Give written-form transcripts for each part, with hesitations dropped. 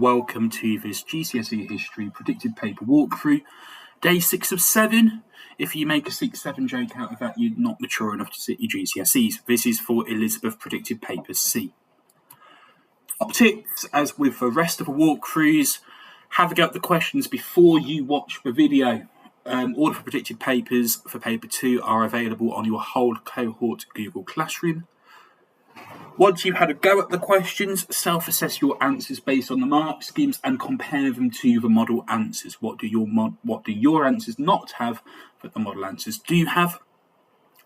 welcome to this GCSE History predicted paper walkthrough, day 6 of 7. If you make a 6-7 joke out of that, you're not mature enough to sit your GCSEs. This is for Elizabeth predicted paper C. Top tips, as with the rest of the walkthroughs, have a go at the questions before you watch the video. All of the predicted papers for paper 2 are available on your whole cohort Google Classroom. Once you've had a go at the questions, self-assess your answers based on the mark schemes and compare them to the model answers. What do your answers not have that the model answers do have?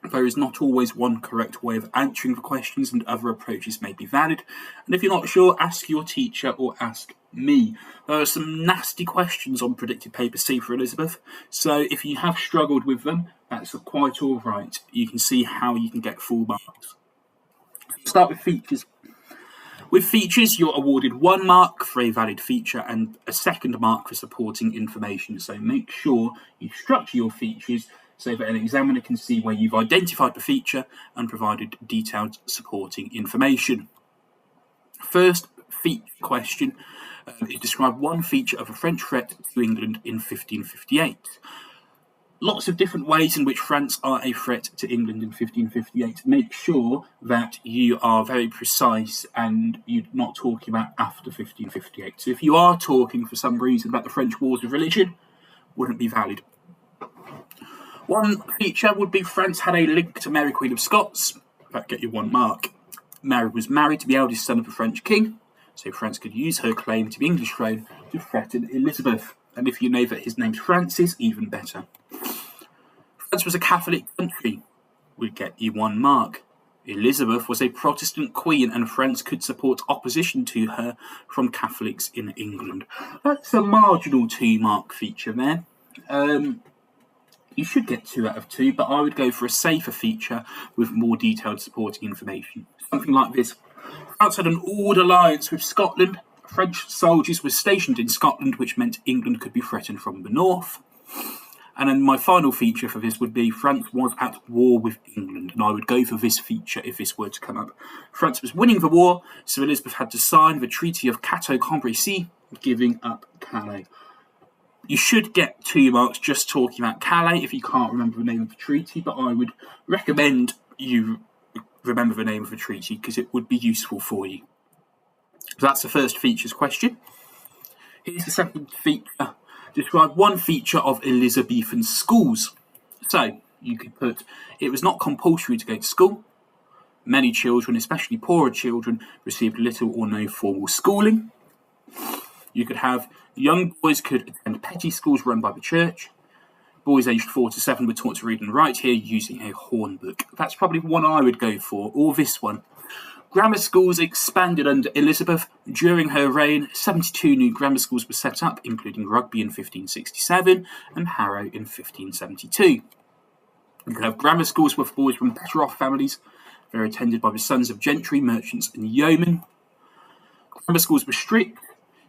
There is not always one correct way of answering the questions, and other approaches may be valid. And if you're not sure, ask your teacher or ask me. There are some nasty questions on predicted paper C for Elizabeth, so if you have struggled with them, that's quite all right. You can see how you can get full marks. Start with features. With features, you're awarded 1 mark for a valid feature and a 2nd mark for supporting information. So make sure you structure your features so that an examiner can see where you've identified the feature and provided detailed supporting information. First feature question is describe one feature of a French threat to England in 1558. Lots of different ways in which France are a threat to England in 1558. Make sure that you are very precise and you're not talking about after 1558. So if you are talking for some reason about the French Wars of Religion, wouldn't be valid. One feature would be France had a link to Mary, Queen of Scots. That'd get you 1 mark. Mary was married to the eldest son of the French king, so France could use her claim to the English throne to threaten Elizabeth. And if you know that his name's Francis, even better. France was a Catholic country, would get you 1 mark. Elizabeth was a Protestant queen and France could support opposition to her from Catholics in England. That's a marginal 2 mark feature there. You should get 2 out of 2, but I would go for a safer feature with more detailed supporting information. Something like this. France had an old alliance with Scotland. French soldiers were stationed in Scotland, which meant England could be threatened from the north. And then my final feature for this would be France was at war with England, and I would go for this feature if this were to come up. France was winning the war, so Elizabeth had to sign the Treaty of Cateau-Cambrésis, giving up Calais. You should get 2 marks just talking about Calais if you can't remember the name of the treaty, but I would recommend you remember the name of the treaty because it would be useful for you. So that's the first features question. Here's the second feature. Describe one feature of Elizabethan schools. So you could put, it was not compulsory to go to school. Many children, especially poorer children, received little or no formal schooling. You could have, young boys could attend petty schools run by the church. Boys aged 4 to 7 were taught to read and write here using a horn book. That's probably one I would go for, or this one. Grammar schools expanded under Elizabeth. During her reign, 72 new grammar schools were set up, including Rugby in 1567 and Harrow in 1572. You could have grammar schools with boys from better-off families. They're attended by the sons of gentry, merchants and yeomen. Grammar schools were strict.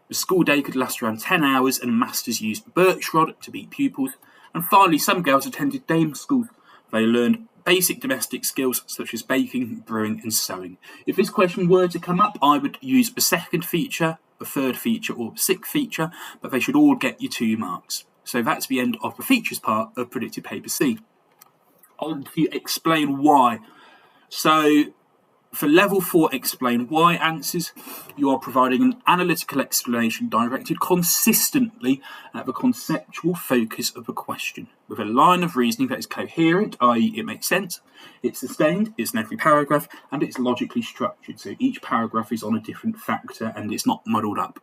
The school day could last around 10 hours and masters used the birch rod to beat pupils. And finally, some girls attended dame schools. They learned basic domestic skills such as baking, brewing and sewing. If this question were to come up, I would use the 2nd feature, the 3rd feature or the 6th feature, but they should all get you 2 marks. So that's the end of the features part of predicted paper C. On to explain why. So for level 4 explain why answers, you are providing an analytical explanation directed consistently at the conceptual focus of the question, with a line of reasoning that is coherent, i.e. it makes sense, it's sustained, it's in every paragraph, and it's logically structured, so each paragraph is on a different factor and it's not muddled up.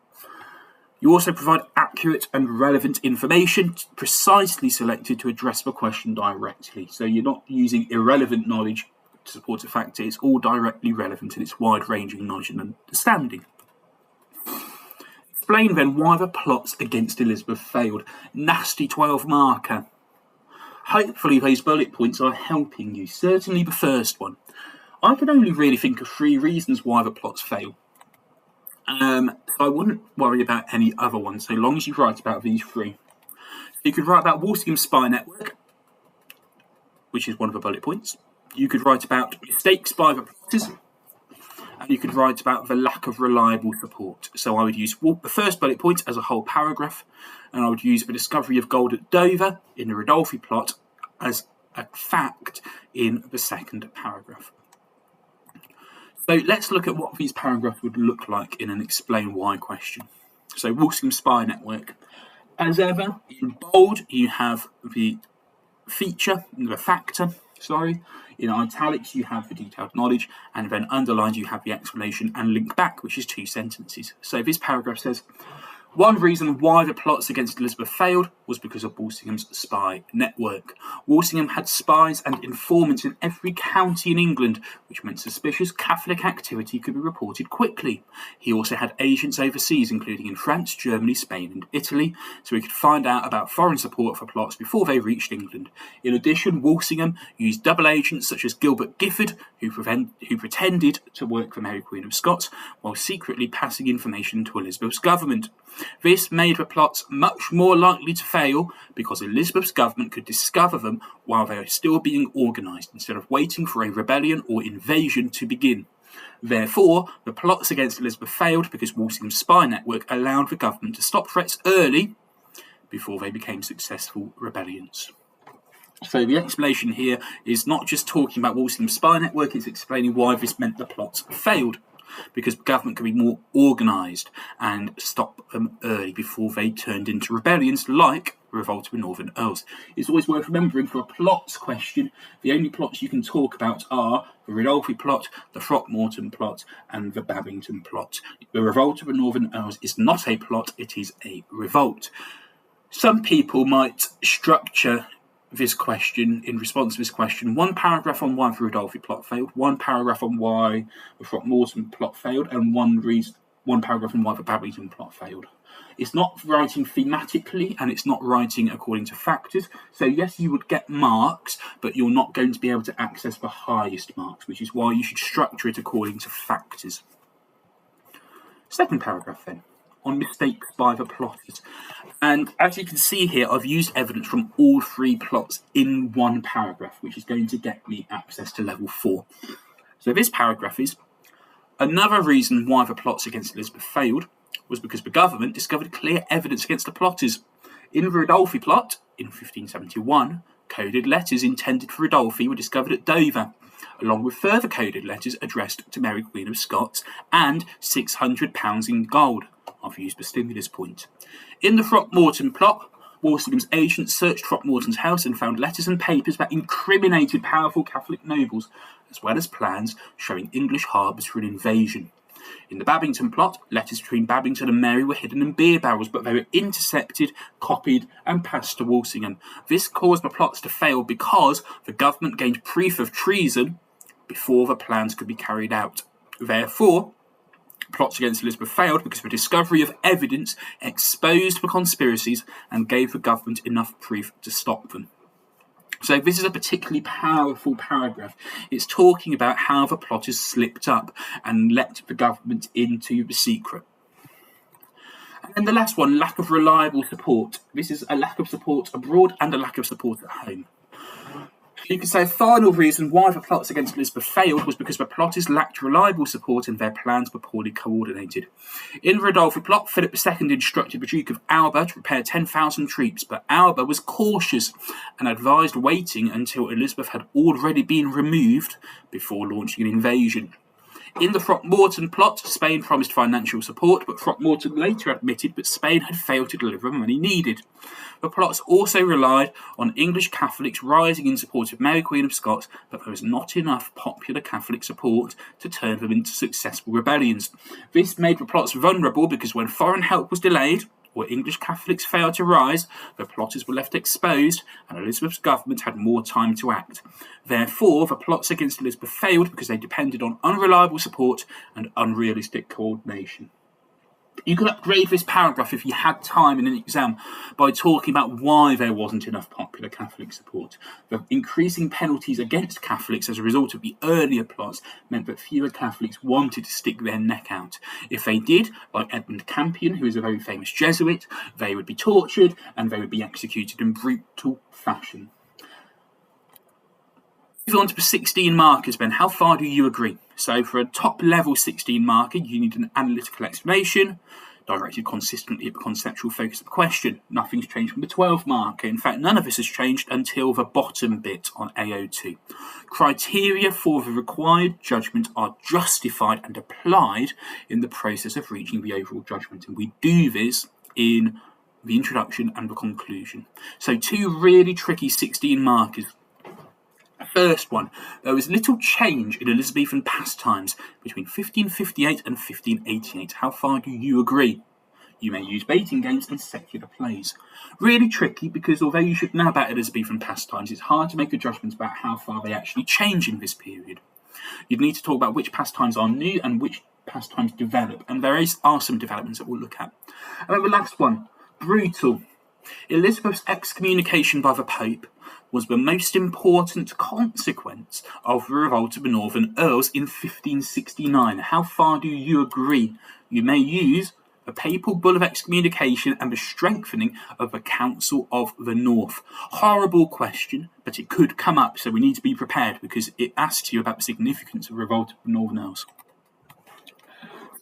You also provide accurate and relevant information, precisely selected to address the question directly, so you're not using irrelevant knowledge to support a factor. It's all directly relevant and it's wide-ranging knowledge and understanding. Explain then why the plots against Elizabeth failed. Nasty 12 marker. Hopefully those bullet points are helping you. Certainly the first one. I can only really think of 3 reasons why the plots fail. I wouldn't worry about any other ones so long as you write about these 3. You could write about Walsingham's spy network, which is one of the bullet points. You could write about mistakes by the plotters, and you could write about the lack of reliable support. So I would use the first bullet point as a whole paragraph, and I would use the discovery of gold at Dover in the Ridolfi plot as a fact in the second paragraph. So let's look at what these paragraphs would look like in an explain why question. So Walsingham spy network. As ever, in bold you have the factor. In italics you have the detailed knowledge, and then underlined you have the explanation and link back, which is 2 sentences. So this paragraph says, one reason why the plots against Elizabeth failed was because of Walsingham's spy network. Walsingham had spies and informants in every county in England, which meant suspicious Catholic activity could be reported quickly. He also had agents overseas, including in France, Germany, Spain and Italy, so he could find out about foreign support for plots before they reached England. In addition, Walsingham used double agents such as Gilbert Gifford, who pretended to work for Mary Queen of Scots, while secretly passing information to Elizabeth's government. This made the plots much more likely to fail because Elizabeth's government could discover them while they are still being organised, instead of waiting for a rebellion or invasion to begin. Therefore, the plots against Elizabeth failed because Walsingham's spy network allowed the government to stop threats early before they became successful rebellions. So the explanation here is not just talking about Walsingham's spy network, it's explaining why this meant the plots failed, because the government could be more organised and stop them early before they turned into rebellions like the revolt of the Northern Earls. It's always worth remembering for a plots question, the only plots you can talk about are the Ridolfi plot, the Throckmorton plot and the Babington plot. The revolt of the Northern Earls is not a plot, it is a revolt. Some people might structure this question, in response to this question, one paragraph on why the Ridolfi plot failed, one paragraph on why the Throckmorton plot failed, and one paragraph on why the Babington plot failed. It's not writing thematically, and it's not writing according to factors. So yes, you would get marks, but you're not going to be able to access the highest marks, which is why you should structure it according to factors. Second paragraph then, on mistakes by the plotters. And as you can see here, I've used evidence from all 3 plots in one paragraph, which is going to get me access to level 4. So this paragraph is, another reason why the plots against Elizabeth failed was because the government discovered clear evidence against the plotters. In the Ridolfi plot, in 1571, coded letters intended for Ridolfi were discovered at Dover, along with further coded letters addressed to Mary Queen of Scots and £600 in gold. I've used the stimulus point. In the Throckmorton plot, Walsingham's agents searched Throckmorton's house and found letters and papers that incriminated powerful Catholic nobles, as well as plans showing English harbours for an invasion. In the Babington plot, letters between Babington and Mary were hidden in beer barrels, but they were intercepted, copied and passed to Walsingham. This caused the plots to fail because the government gained proof of treason before the plans could be carried out. Therefore, plots against Elizabeth failed because the discovery of evidence exposed the conspiracies and gave the government enough proof to stop them. So this is a particularly powerful paragraph. It's talking about how the plotters slipped up and let the government into the secret. And then the last one, lack of reliable support. This is a lack of support abroad and a lack of support at home. You could say a final reason why the plots against Elizabeth failed was because the plotters lacked reliable support and their plans were poorly coordinated. In the Ridolfi plot, Philip II instructed the Duke of Alba to prepare 10,000 troops, but Alba was cautious and advised waiting until Elizabeth had already been removed before launching an invasion. In the Throckmorton plot, Spain promised financial support, but Throckmorton later admitted that Spain had failed to deliver the money needed. The plots also relied on English Catholics rising in support of Mary Queen of Scots, but there was not enough popular Catholic support to turn them into successful rebellions. This made the plots vulnerable because when foreign help was delayed, or English Catholics failed to rise, the plotters were left exposed, and Elizabeth's government had more time to act. Therefore, the plots against Elizabeth failed because they depended on unreliable support and unrealistic coordination. You could upgrade this paragraph if you had time in an exam by talking about why there wasn't enough popular Catholic support. The increasing penalties against Catholics as a result of the earlier plots meant that fewer Catholics wanted to stick their neck out. If they did, like Edmund Campion, who is a very famous Jesuit, they would be tortured and they would be executed in brutal fashion. Move on to 16 markers, Ben. How far do you agree? So for a top level 16 marker, you need an analytical explanation, directed consistently at the conceptual focus of the question. Nothing's changed from the 12 marker. In fact, none of this has changed until the bottom bit on AO2. Criteria for the required judgment are justified and applied in the process of reaching the overall judgment. And we do this in the introduction and the conclusion. So 2 really tricky 16 markers. First one, there was little change in Elizabethan pastimes between 1558 and 1588. How far do you agree? You may use baiting games and secular plays. Really tricky because although you should know about Elizabethan pastimes, it's hard to make a judgment about how far they actually change in this period. You'd need to talk about which pastimes are new and which pastimes develop, and there are some developments that we'll look at. And then the last one, brutal. Elizabeth's excommunication by the Pope was the most important consequence of the revolt of the Northern Earls in 1569. How far do you agree? You may use the papal bull of excommunication and the strengthening of the Council of the North. Horrible question, but it could come up, so we need to be prepared because it asks you about the significance of the revolt of the Northern Earls.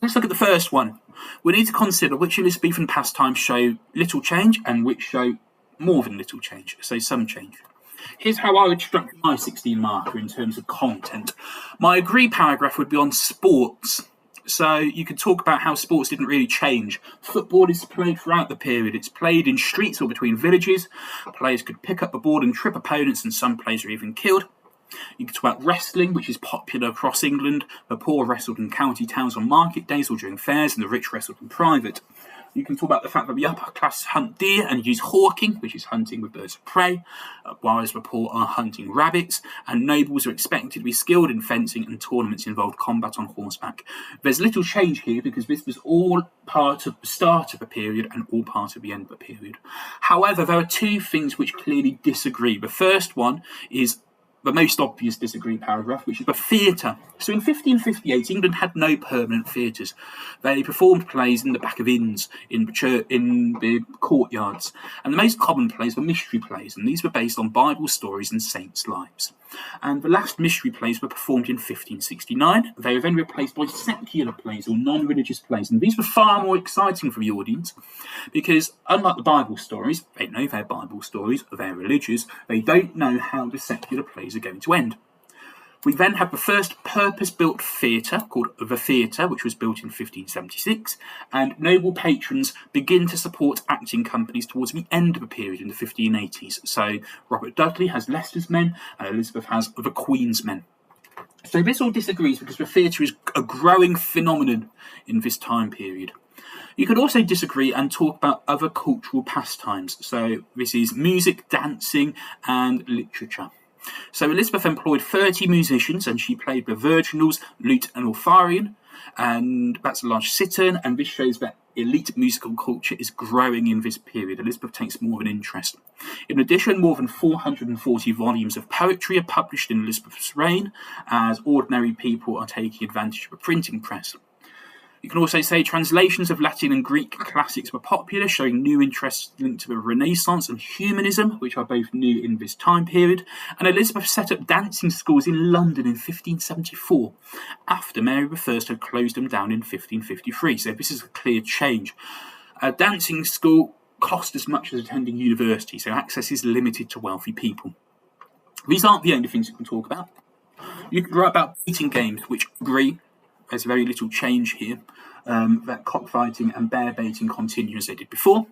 Let's look at the first one. We need to consider which Elizabethan pastimes show little change and which show more than little change, so some change. Here's how I would structure my 16 marker in terms of content. My agree paragraph would be on sports. So you could talk about how sports didn't really change. Football is played throughout the period. It's played in streets or between villages. Players could pick up a ball and trip opponents, and some players are even killed. You could talk about wrestling, which is popular across England. The poor wrestled in county towns on market days or during fairs, and the rich wrestled in private. You can talk about the fact that the upper class hunt deer and use hawking, which is hunting with birds of prey, whereas the poor are hunting rabbits, and nobles are expected to be skilled in fencing, and tournaments involved combat on horseback. There's little change here because this was all part of the start of the period and all part of the end of the period. However, there are 2 things which clearly disagree. The first one is the most obvious disagree paragraph, which is the theatre. So in 1558, England had no permanent theatres. They performed plays in the back of inns, in the courtyards. And the most common plays were mystery plays, and these were based on Bible stories and saints' lives. And the last mystery plays were performed in 1569. They were then replaced by secular plays or non-religious plays. And these were far more exciting for the audience because, unlike the Bible stories, they know their Bible stories, they're religious, they don't know how the secular plays are going to end. We then have the first purpose-built theatre called the Theatre, which was built in 1576, and noble patrons begin to support acting companies towards the end of the period in the 1580s. So Robert Dudley has Leicester's Men and Elizabeth has the Queen's Men. So this all disagrees because the theatre is a growing phenomenon in this time period. You could also disagree and talk about other cultural pastimes. So this is music, dancing and literature. So Elizabeth employed 30 musicians and she played the virginals, lute and ortharion, and that's a large cittern, and this shows that elite musical culture is growing in this period. Elizabeth takes more of an interest. In addition, more than 440 volumes of poetry are published in Elizabeth's reign, as ordinary people are taking advantage of a printing press. You can also say translations of Latin and Greek classics were popular, showing new interests linked to the Renaissance and humanism, which are both new in this time period. And Elizabeth set up dancing schools in London in 1574, after Mary I had closed them down in 1553. So this is a clear change. A dancing school cost as much as attending university, so access is limited to wealthy people. These aren't the only things you can talk about. You can write about beating games, which agree. There's very little change here, that cockfighting and bear baiting continue as they did before.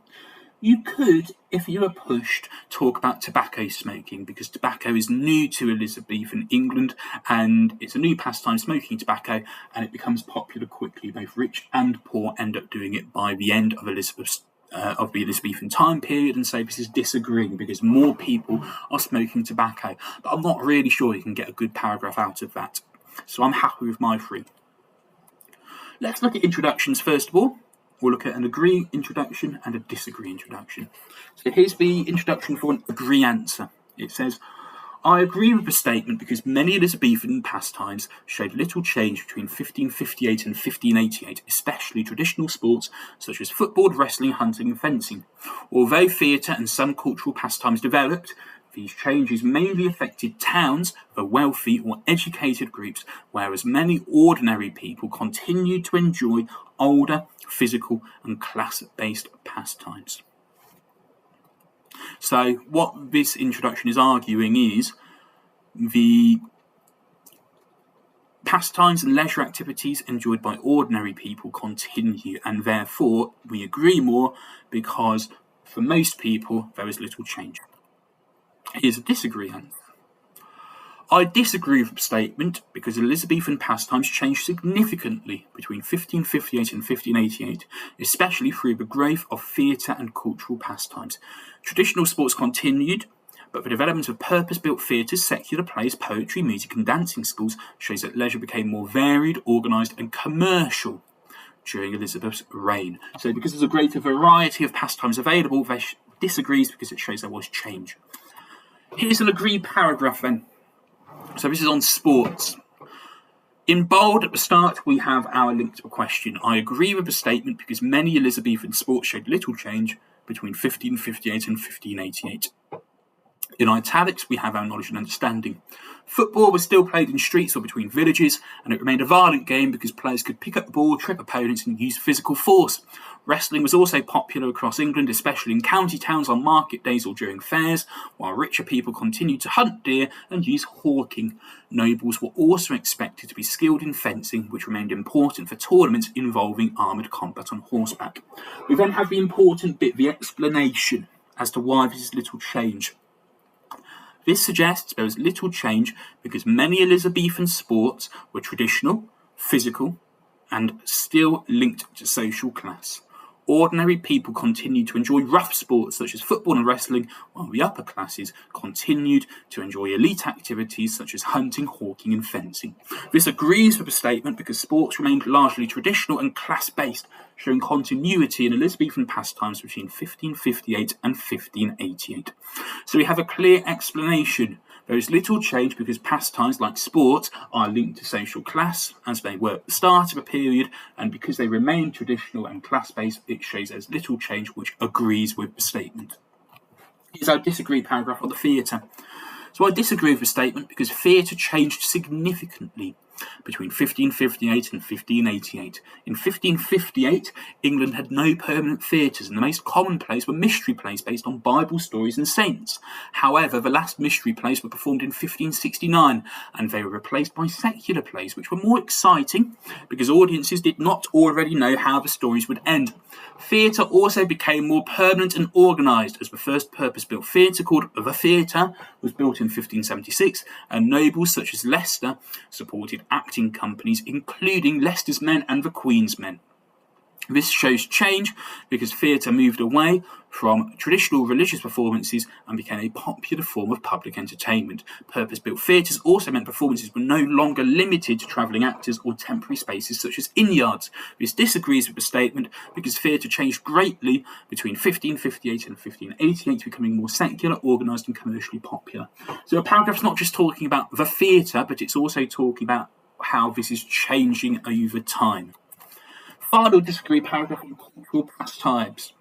You could, if you were pushed, talk about tobacco smoking, because tobacco is new to Elizabethan England, and it's a new pastime, smoking tobacco, and it becomes popular quickly. Both rich and poor end up doing it by the end of the Elizabethan time period, and so this is disagreeing because more people are smoking tobacco. But I'm not really sure you can get a good paragraph out of that, so I'm happy with my 3. Let's look at introductions first of all. We'll look at an agree introduction and a disagree introduction. So here's the introduction for an agree answer. It says, I agree with the statement because many Elizabethan pastimes showed little change between 1558 and 1588, especially traditional sports such as football, wrestling, hunting and fencing. Although theatre and some cultural pastimes developed, These changes mainly affected towns for wealthy or educated groups, whereas many ordinary people continued to enjoy older, physical and class-based pastimes. So what this introduction is arguing is the pastimes and leisure activities enjoyed by ordinary people continue, and therefore we agree more because for most people there is little change. Here's a disagree answer. I disagree with the statement because Elizabethan pastimes changed significantly between 1558 and 1588, especially through the growth of theatre and cultural pastimes. Traditional sports continued, but the development of purpose-built theatres, secular plays, poetry, music and dancing schools shows that leisure became more varied, organised and commercial during Elizabeth's reign. So because there's a greater variety of pastimes available, they disagrees because it shows there was change. Here's an agreed paragraph then. So this is on sports. In bold at the start, we have our link to a question. I agree with the statement because many Elizabethan sports showed little change between 1558 and 1588. In italics, we have our knowledge and understanding. Football was still played in streets or between villages, and it remained a violent game because players could pick up the ball, trip opponents, and use physical force. Wrestling was also popular across England, especially in county towns on market days or during fairs, while richer people continued to hunt deer and use hawking. Nobles were also expected to be skilled in fencing, which remained important for tournaments involving armoured combat on horseback. We then have the important bit, the explanation as to why this is little change. This suggests there was little change because many Elizabethan sports were traditional, physical, and still linked to social class. Ordinary people continued to enjoy rough sports such as football and wrestling, while the upper classes continued to enjoy elite activities such as hunting, hawking and fencing. This agrees with the statement because sports remained largely traditional and class-based, showing continuity in Elizabethan pastimes between 1558 and 1588. So we have a clear explanation. There is little change because pastimes like sport are linked to social class, as they were at the start of a period, and because they remain traditional and class-based, it shows there's little change, which agrees with the statement. Here's our disagree paragraph on the theatre. So I disagree with the statement because theatre changed significantly between 1558 and 1588. In 1558, England had no permanent theatres, and the most common plays were mystery plays based on Bible stories and saints. However, the last mystery plays were performed in 1569, and they were replaced by secular plays, which were more exciting because audiences did not already know how the stories would end. Theatre also became more permanent and organised, as the first purpose-built theatre, called The Theatre, was built in 1576, and nobles such as Leicester supported acting companies, including Leicester's Men and the Queen's Men. This shows change because theatre moved away from traditional religious performances and became a popular form of public entertainment. Purpose-built theatres also meant performances were no longer limited to travelling actors or temporary spaces such as inn-yards. This disagrees with the statement because theatre changed greatly between 1558 and 1588, becoming more secular, organised and commercially popular. So a paragraph's not just talking about the theatre, but it's also talking about how this is changing over time. Final disagree paragraph on cultural pastimes.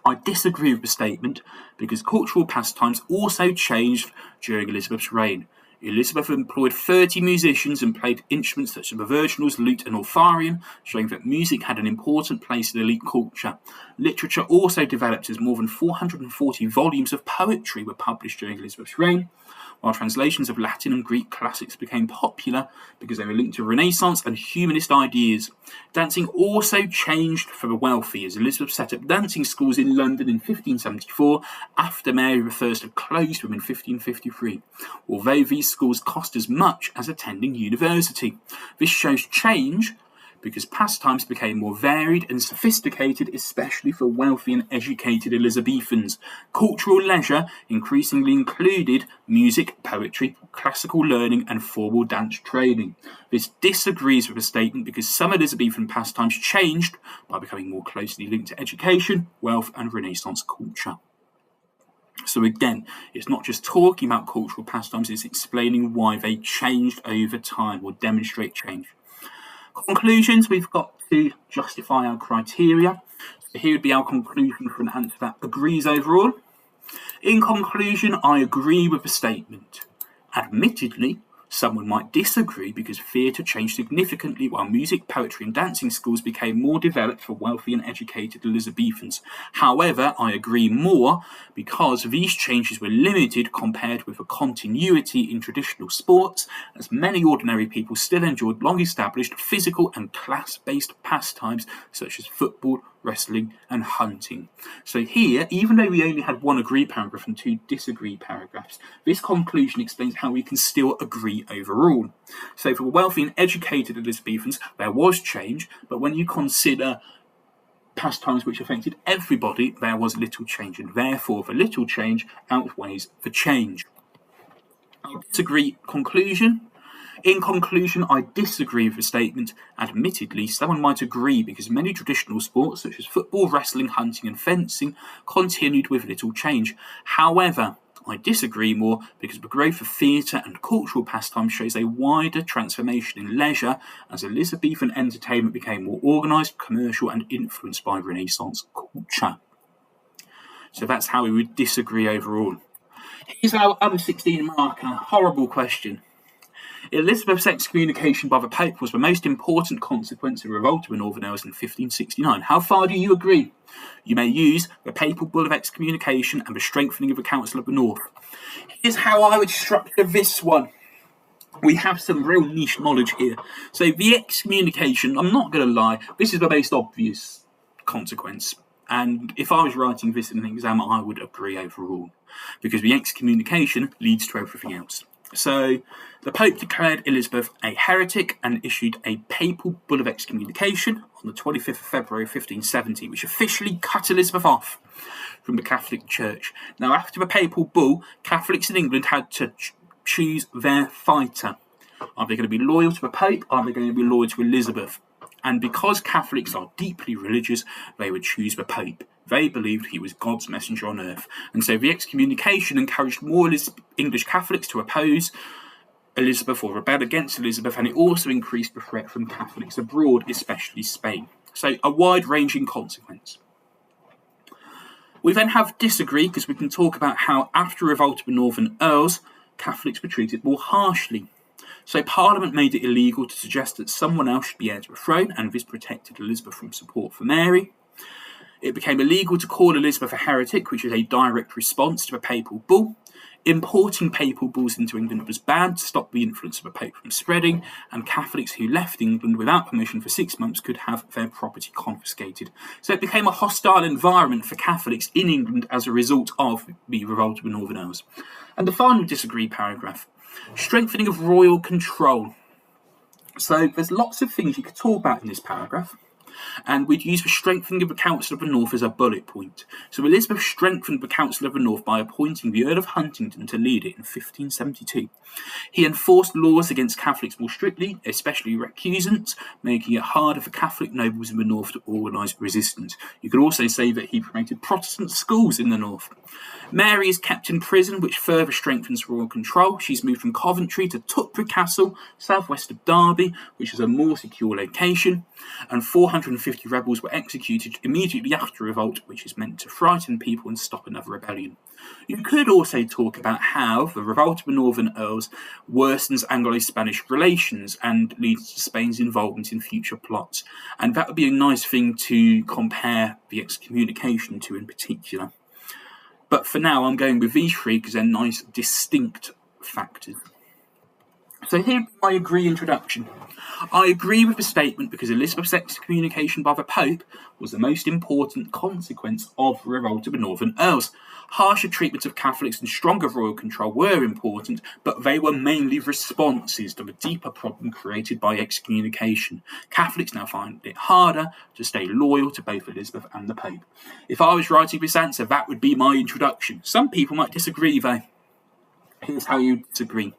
I disagree with the statement because cultural pastimes also changed during Elizabeth's reign. Elizabeth employed 30 musicians and played instruments such as the virginals, lute and ortharium, showing that music had an important place in elite culture. Literature also developed as more than 440 volumes of poetry were published during Elizabeth's reign, while translations of Latin and Greek classics became popular because they were linked to Renaissance and humanist ideas. Dancing also changed for the wealthy, as Elizabeth set up dancing schools in London in 1574 after Mary I had closed them in 1553, although these schools cost as much as attending university. This shows change because pastimes became more varied and sophisticated, especially for wealthy and educated Elizabethans. Cultural leisure increasingly included music, poetry, classical learning and formal dance training. This disagrees with the statement because some Elizabethan pastimes changed by becoming more closely linked to education, wealth and Renaissance culture. So again, it's not just talking about cultural pastimes, it's explaining why they changed over time or demonstrate change. Conclusions, we've got to justify our criteria. So here would be our conclusion for an answer that agrees overall. In conclusion, I agree with the statement. Admittedly, someone might disagree because theatre changed significantly while music, poetry and dancing schools became more developed for wealthy and educated Elizabethans. However, I agree more because these changes were limited compared with the continuity in traditional sports, as many ordinary people still enjoyed long-established physical and class-based pastimes such as football, wrestling and hunting. So here, even though we only had one agree paragraph and two disagree paragraphs, this conclusion explains how we can still agree overall. So for the wealthy and educated Elizabethans, there was change, but when you consider pastimes which affected everybody, there was little change, and therefore the little change outweighs the change. Disagree conclusion. In conclusion, I disagree with the statement. Admittedly, someone might agree because many traditional sports such as football, wrestling, hunting and fencing continued with little change. However, I disagree more because the growth of theatre and cultural pastime shows a wider transformation in leisure as Elizabethan entertainment became more organised, commercial and influenced by Renaissance culture. So that's how we would disagree overall. Here's our under 16 marker. Horrible question. Elizabeth's excommunication by the Pope was the most important consequence of the revolt of the Northern Earls in 1569. How far do you agree? You may use the papal bull of excommunication and the strengthening of the Council of the North. Here's how I would structure this one. We have some real niche knowledge here. So the excommunication, I'm not going to lie, this is the most obvious consequence. And if I was writing this in an exam, I would agree overall, because the excommunication leads to everything else. So the Pope declared Elizabeth a heretic and issued a papal bull of excommunication on the 25th of February 1570, which officially cut Elizabeth off from the Catholic Church. Now, after the papal bull, Catholics in England had to choose their fighter. Are they going to be loyal to the Pope? Are they going to be loyal to Elizabeth? And because Catholics are deeply religious, they would choose the Pope. They believed he was God's messenger on earth. And so the excommunication encouraged more English Catholics to oppose Elizabeth or rebel against Elizabeth, and it also increased the threat from Catholics abroad, especially Spain. So a wide-ranging consequence. We then have disagree, because we can talk about how after the revolt of the Northern Earls, Catholics were treated more harshly. So Parliament made it illegal to suggest that someone else should be heir to the throne, and this protected Elizabeth from support for Mary. It became illegal to call Elizabeth a heretic, which is a direct response to the papal bull. Importing papal bulls into England was banned to stop the influence of the Pope from spreading, and Catholics who left England without permission for 6 months could have their property confiscated. So it became a hostile environment for Catholics in England as a result of the revolt of the Northern Earls. And the final disagree paragraph. Strengthening of royal control. So there's lots of things you could talk about in this paragraph, and we'd use the strengthening of the Council of the North as a bullet point. So Elizabeth strengthened the Council of the North by appointing the Earl of Huntingdon to lead it in 1572. He enforced laws against Catholics more strictly, especially recusants, making it harder for Catholic nobles in the North to organise resistance. You could also say that he promoted Protestant schools in the North. Mary is kept in prison, which further strengthens royal control. She's moved from Coventry to Tutbury Castle, southwest of Derby, which is a more secure location, and 450 rebels were executed immediately after revolt, which is meant to frighten people and stop another rebellion. You could also talk about how the revolt of the Northern Earls worsens Anglo-Spanish relations and leads to Spain's involvement in future plots, and that would be a nice thing to compare the excommunication to in particular. But for now, I'm going with these three because they're nice, distinct factors. So here's my agree introduction. I agree with the statement because Elizabeth's excommunication by the Pope was the most important consequence of the revolt of the Northern Earls. Harsher treatment of Catholics and stronger royal control were important, but they were mainly responses to the deeper problem created by excommunication. Catholics now find it harder to stay loyal to both Elizabeth and the Pope. If I was writing this answer, that would be my introduction. Some people might disagree, though. Here's how you disagree.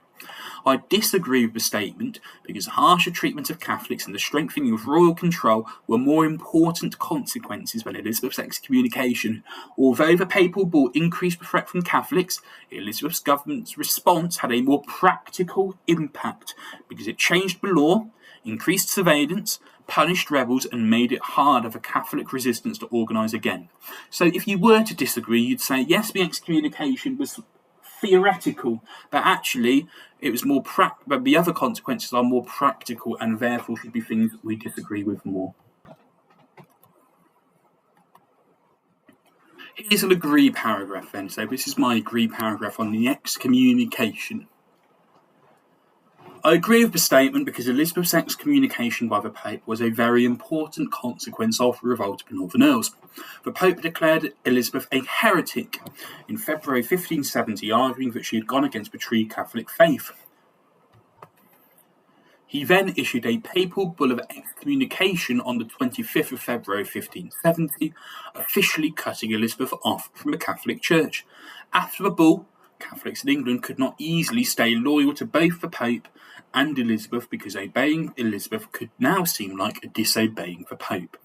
I disagree with the statement because harsher treatment of Catholics and the strengthening of royal control were more important consequences than Elizabeth's excommunication. Although the papal bull increased the threat from Catholics, Elizabeth's government's response had a more practical impact because it changed the law, increased surveillance, punished rebels and made it harder for Catholic resistance to organise again. So if you were to disagree, you'd say, yes, the excommunication was theoretical, but actually it was more but the other consequences are more practical and therefore should be things we disagree with more. Here's an agree paragraph then. So this is my agree paragraph on the excommunication. I agree with the statement because Elizabeth's excommunication by the Pope was a very important consequence of the revolt of the Northern Earls. The Pope declared Elizabeth a heretic in February 1570, arguing that she had gone against the true Catholic faith. He then issued a papal bull of excommunication on the 25th of February 1570, officially cutting Elizabeth off from the Catholic Church. After the bull, Catholics in England could not easily stay loyal to both the Pope and Elizabeth because obeying Elizabeth could now seem like disobeying the Pope.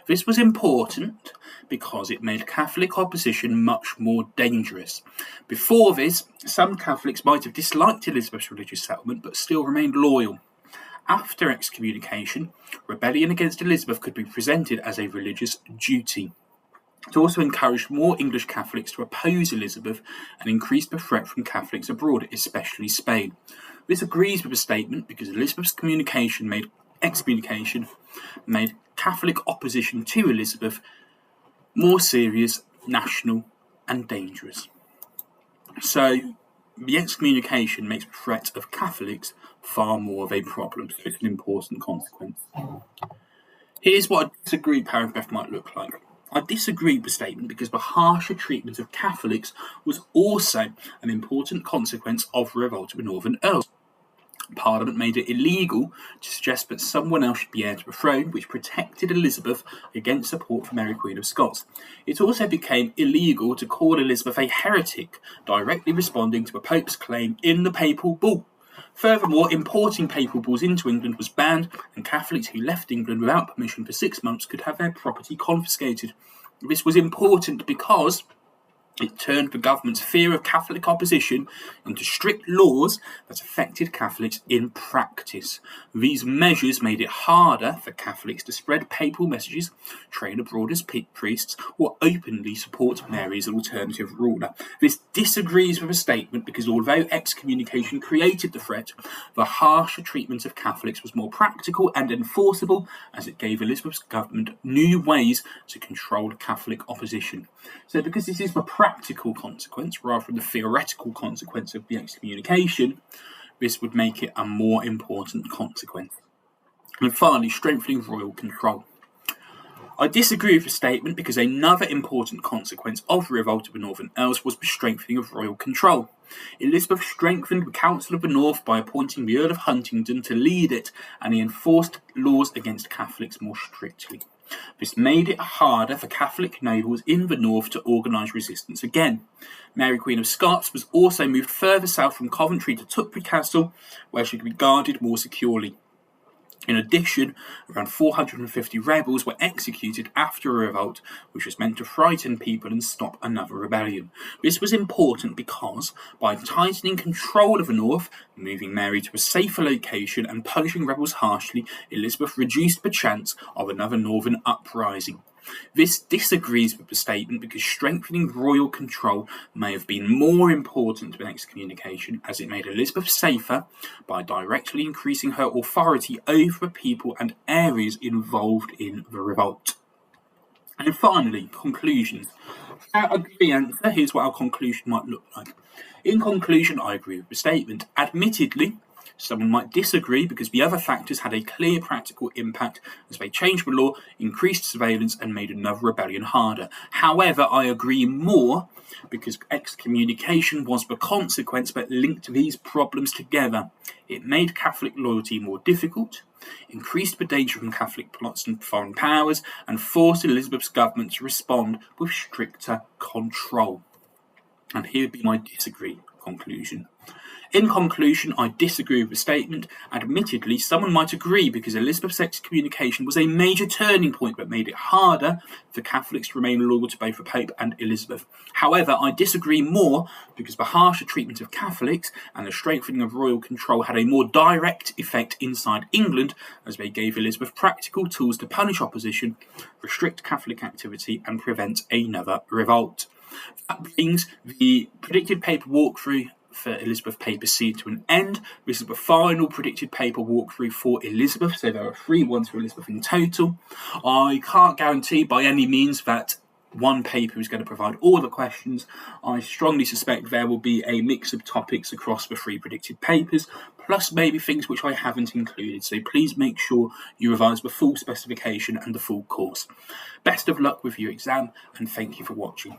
This was important because it made Catholic opposition much more dangerous. Before this, some Catholics might have disliked Elizabeth's religious settlement but still remained loyal. After excommunication, rebellion against Elizabeth could be presented as a religious duty. It also encouraged more English Catholics to oppose Elizabeth and increased the threat from Catholics abroad, especially Spain. This agrees with the statement because Elizabeth's excommunication made Catholic opposition to Elizabeth more serious, national, and dangerous. So, the excommunication makes the threat of Catholics far more of a problem, so it's an important consequence. Here's what a disagree paragraph might look like. I disagree with the statement because the harsher treatment of Catholics was also an important consequence of the revolt of the Northern Earls. Parliament made it illegal to suggest that someone else should be heir to the throne, which protected Elizabeth against support from Mary Queen of Scots. It also became illegal to call Elizabeth a heretic, directly responding to the Pope's claim in the papal bull. Furthermore, importing papal bulls into England was banned, and Catholics who left England without permission for 6 months could have their property confiscated. This was important because it turned the government's fear of Catholic opposition into strict laws that affected Catholics in practice. These measures made it harder for Catholics to spread papal messages, train abroad as priests, or openly support Mary as an alternative ruler. This disagrees with the statement because although excommunication created the threat, the harsher treatment of Catholics was more practical and enforceable as it gave Elizabeth's government new ways to control Catholic opposition. So because this is the practical consequence rather than the theoretical consequence of the excommunication, this would make it a more important consequence. And finally, strengthening royal control. I disagree with the statement because another important consequence of the revolt of the Northern Earls was the strengthening of royal control. Elizabeth strengthened the Council of the North by appointing the Earl of Huntingdon to lead it, and he enforced laws against Catholics more strictly. This made it harder for Catholic nobles in the north to organise resistance again. Mary Queen of Scots was also moved further south from Coventry to Tutbury Castle, where she could be guarded more securely. In addition, around 450 rebels were executed after a revolt, which was meant to frighten people and stop another rebellion. This was important because, by tightening control of the north, moving Mary to a safer location and punishing rebels harshly, Elizabeth reduced the chance of another northern uprising. This disagrees with the statement because strengthening royal control may have been more important than excommunication, as it made Elizabeth safer by directly increasing her authority over the people and areas involved in the revolt. And finally, conclusions. Without a clear answer, here's what our conclusion might look like. In conclusion, I agree with the statement. Admittedly, someone might disagree because the other factors had a clear practical impact as they changed the law, increased surveillance, and made another rebellion harder. However, I agree more because excommunication was the consequence that linked these problems together. It made Catholic loyalty more difficult, increased the danger from Catholic plots and foreign powers, and forced Elizabeth's government to respond with stricter control. And here would be my disagree conclusion. In conclusion, I disagree with the statement. Admittedly, someone might agree because Elizabeth's excommunication was a major turning point that made it harder for Catholics to remain loyal to both the Pope and Elizabeth. However, I disagree more because the harsher treatment of Catholics and the strengthening of royal control had a more direct effect inside England, as they gave Elizabeth practical tools to punish opposition, restrict Catholic activity, and prevent another revolt. That brings the predicted paper walkthrough for Elizabeth Paper C to an end. This is the final predicted paper walkthrough for Elizabeth, so there are 3 ones for Elizabeth in total. I can't guarantee by any means that one paper is going to provide all the questions. I strongly suspect there will be a mix of topics across the 3 predicted papers, plus maybe things which I haven't included, so please make sure you revise the full specification and the full course. Best of luck with your exam, and thank you for watching.